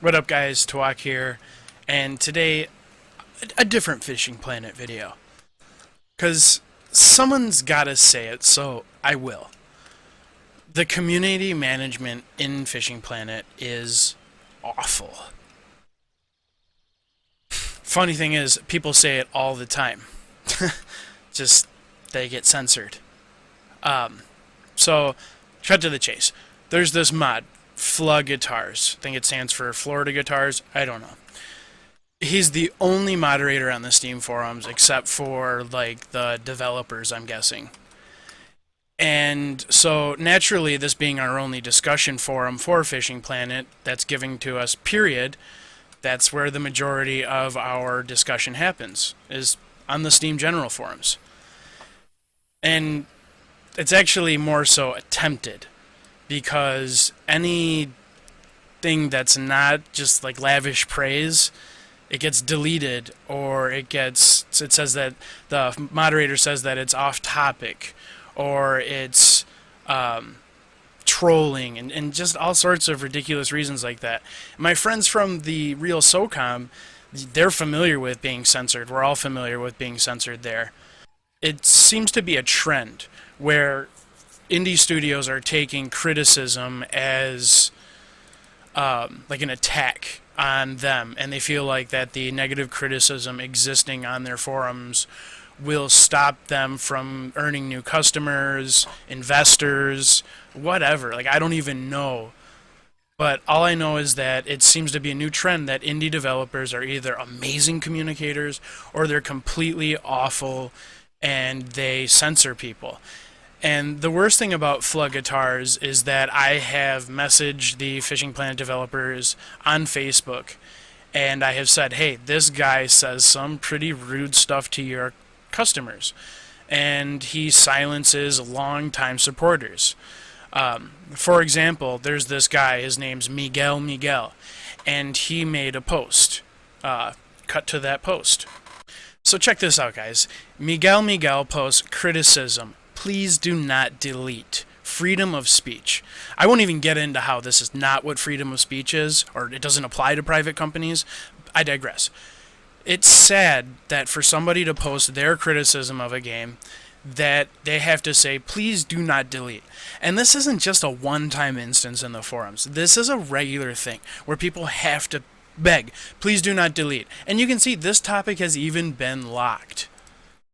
What up guys, Tawok here, and today a different Fishing Planet video. Cause someone's gotta say it, so I will. The community management in Fishing Planet is awful. Funny thing is, people say it all the time. Just, they get censored. So, cut to the chase. There's this mod, FlaGuitars. I think it stands for Florida Guitars. I don't know. He's the only moderator on the Steam forums, except for, like, the developers, I'm guessing. And so, naturally, this being our only discussion forum for Fishing Planet that's giving to us, period, that's where the majority of our discussion happens, is on the Steam General forums. And it's actually more so attempted, because anything that's not just like lavish praise, it gets deleted, or it says that the moderator says that it's off topic, or it's trolling, and just all sorts of ridiculous reasons like that. My friends from the real SOCOM, they're familiar with being censored. We're all familiar with being censored there. It seems to be a trend where indie studios are taking criticism as like an attack on them, and they feel like that the negative criticism existing on their forums will stop them from earning new customers, investors, whatever. Like, I don't even know. But all I know is that it seems to be a new trend that indie developers are either amazing communicators or they're completely awful and they censor people. And the worst thing about FlaGuitars is that I have messaged the Fishing Planet developers on Facebook, and I have said, hey, this guy says some pretty rude stuff to your customers, and he silences longtime supporters. For example, there's this guy, his name's Miguel, and he made a post. Cut to that post. So check this out, guys. Miguel posts criticism. Please do not delete. Freedom of speech. I won't even get into how this is not what freedom of speech is, or it doesn't apply to private companies. I digress. It's sad that for somebody to post their criticism of a game, that they have to say, please do not delete. And this isn't just a one-time instance in the forums. This is a regular thing where people have to beg, please do not delete. And you can see this topic has even been locked.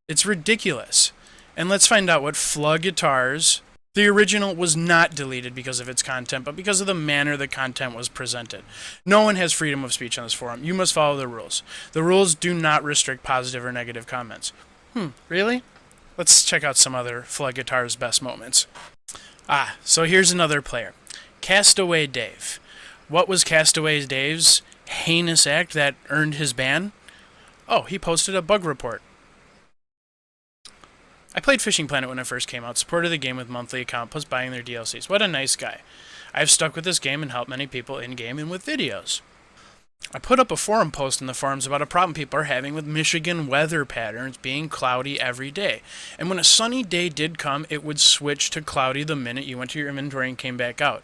It's ridiculous. And let's find out what FlaGuitars. The original was not deleted because of its content, but because of the manner the content was presented. No one has freedom of speech on this forum. You must follow the rules. The rules do not restrict positive or negative comments. Really? Let's check out some other FlaGuitars best moments. So here's another player. Castaway Dave. What was Castaway Dave's heinous act that earned his ban? Oh, he posted a bug report. I played Fishing Planet when it first came out, supported the game with monthly account plus buying their DLCs. What a nice guy. I've stuck with this game and helped many people in-game and with videos. I put up a forum post in the forums about a problem people are having with Michigan weather patterns being cloudy every day. And when a sunny day did come, it would switch to cloudy the minute you went to your inventory and came back out.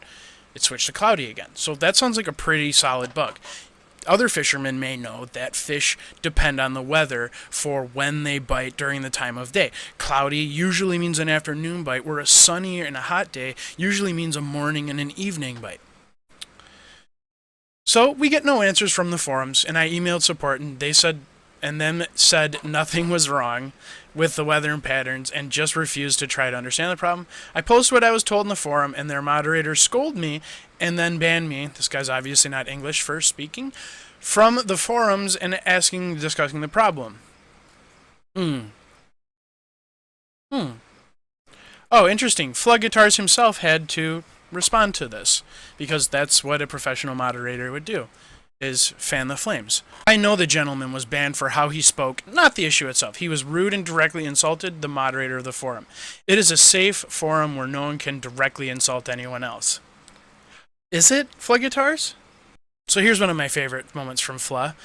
It switched to cloudy again. So that sounds like a pretty solid bug. Other fishermen may know that fish depend on the weather for when they bite during the time of day. Cloudy usually means an afternoon bite, where a sunny and a hot day usually means a morning and an evening bite. So we get no answers from the forums, and I emailed support, and they said nothing was wrong with the weather and patterns, and just refused to try to understand the problem. I posted what I was told in the forum, and their moderator scolded me and then banned me. This guy's obviously not English first speaking, from the forums and discussing the problem. Oh, interesting. FlaGuitars himself had to respond to this, because that's what a professional moderator would do, is fan the flames. I know the gentleman was banned for how he spoke, not the issue itself. He was rude and directly insulted the moderator of the forum. It is a safe forum where no one can directly insult anyone else. Is it, FlaGuitars? So here's one of my favorite moments from Fla,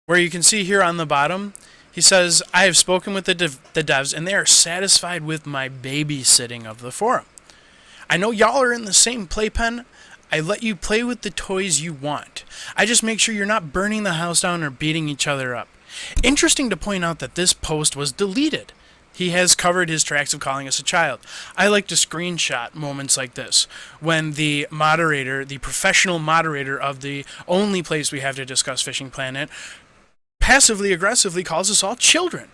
where you can see here on the bottom, he says, I have spoken with the devs, and they are satisfied with my babysitting of the forum. I know y'all are in the same playpen. I let you play with the toys you want. I just make sure you're not burning the house down or beating each other up. Interesting to point out that this post was deleted. He has covered his tracks of calling us a child. I like to screenshot moments like this when the moderator, the professional moderator of the only place we have to discuss Fishing Planet, passively aggressively calls us all children.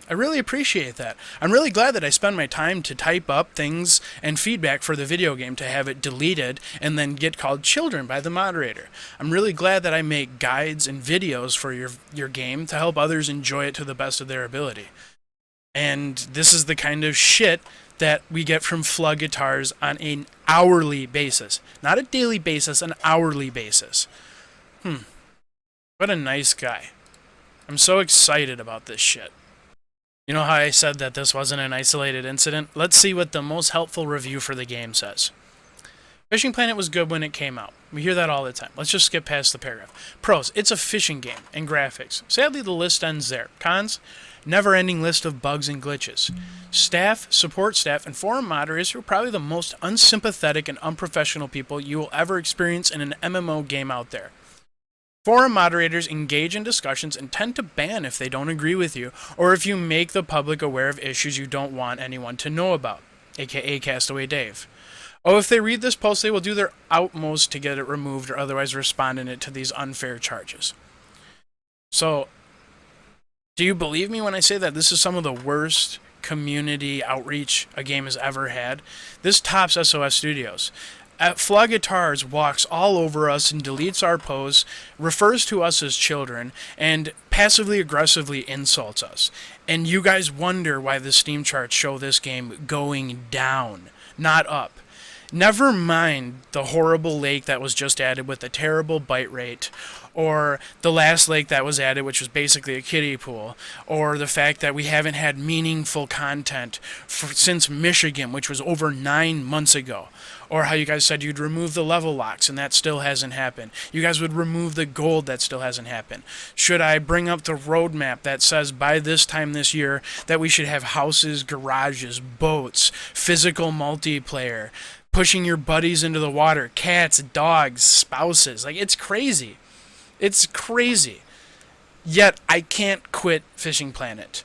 I really appreciate that. I'm really glad that I spend my time to type up things and feedback for the video game to have it deleted and then get called children by the moderator. I'm really glad that I make guides and videos for your game to help others enjoy it to the best of their ability. And this is the kind of shit that we get from FlaGuitars on an hourly basis. Not a daily basis, an hourly basis. What a nice guy. I'm so excited about this shit. You know how I said that this wasn't an isolated incident? Let's see what the most helpful review for the game says. Fishing Planet was good when it came out. We hear that all the time. Let's just skip past the paragraph. Pros, it's a fishing game and graphics. Sadly, the list ends there. Cons, never-ending list of bugs and glitches. Staff, support staff, and forum moderators who are probably the most unsympathetic and unprofessional people you will ever experience in an MMO game out there. Forum moderators engage in discussions and tend to ban if they don't agree with you, or if you make the public aware of issues you don't want anyone to know about, aka Castaway Dave. Oh, if they read this post, they will do their utmost to get it removed or otherwise respond in it to these unfair charges. So, do you believe me when I say that this is some of the worst community outreach a game has ever had? This tops SOS Studios. FlaGuitars walks all over us and deletes our posts, refers to us as children, and passively aggressively insults us. And you guys wonder why the Steam charts show this game going down, not up. Never mind the horrible lake that was just added with a terrible bite rate, or the last lake that was added, which was basically a kiddie pool, or the fact that we haven't had meaningful content since Michigan, which was over 9 months ago, or how you guys said you'd remove the level locks, and that still hasn't happened. You guys would remove the gold, that still hasn't happened. Should I bring up the roadmap that says by this time this year that we should have houses, garages, boats, physical multiplayer, pushing your buddies into the water, cats, dogs, spouses? Like, it's crazy. It's crazy. Yet I can't quit Fishing Planet.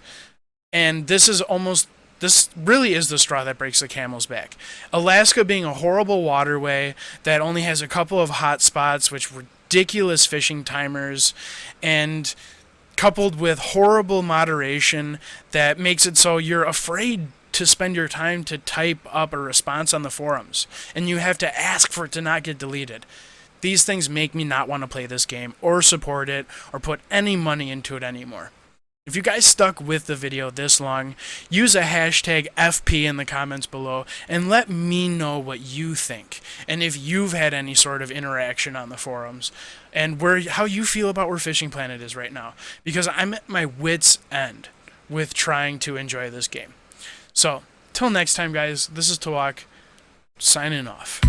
And this really is the straw that breaks the camel's back. Alaska being a horrible waterway that only has a couple of hot spots, which ridiculous fishing timers, and coupled with horrible moderation that makes it so you're afraid to spend your time to type up a response on the forums, and you have to ask for it to not get deleted. These things make me not want to play this game or support it or put any money into it anymore. If you guys stuck with the video this long, use a hashtag FP in the comments below and let me know what you think, and if you've had any sort of interaction on the forums, and how you feel about where Fishing Planet is right now, because I'm at my wit's end with trying to enjoy this game. So, till next time guys, this is Tawok, signing off.